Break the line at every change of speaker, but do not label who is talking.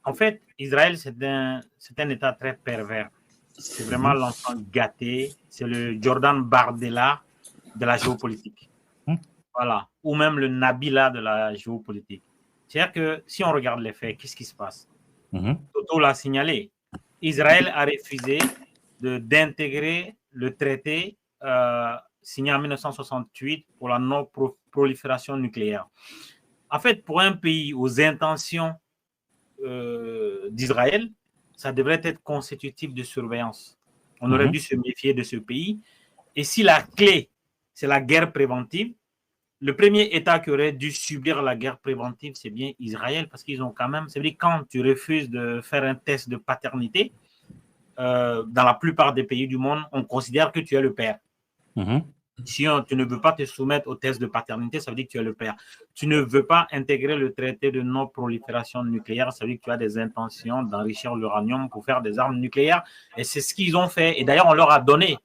En fait, Israël, c'est un État très pervers. C'est vraiment l'enfant gâté. C'est le Jordan Bardella de la géopolitique. Voilà. Ou même le Nabila de la géopolitique. C'est-à-dire que si on regarde les faits, qu'est-ce qui se passe? Toto l'a signalé. Israël a refusé d'intégrer le traité signé en 1968 pour la non-prolifération nucléaire. En fait, pour un pays aux intentions d'Israël, ça devrait être constitutif de surveillance. On aurait dû se méfier de ce pays. Et si la clé, c'est la guerre préventive, le premier État qui aurait dû subir la guerre préventive, c'est bien Israël, parce qu'ils ont quand même, c'est-à-dire quand tu refuses de faire un test de paternité, dans la plupart des pays du monde, on considère que tu es le père. Si tu ne veux pas te soumettre au test de paternité, ça veut dire que tu es le père. Tu ne veux pas intégrer le traité de non-prolifération nucléaire, ça veut dire que tu as des intentions d'enrichir l'uranium pour faire des armes nucléaires. Et c'est ce qu'ils ont fait. Et d'ailleurs, on leur a donné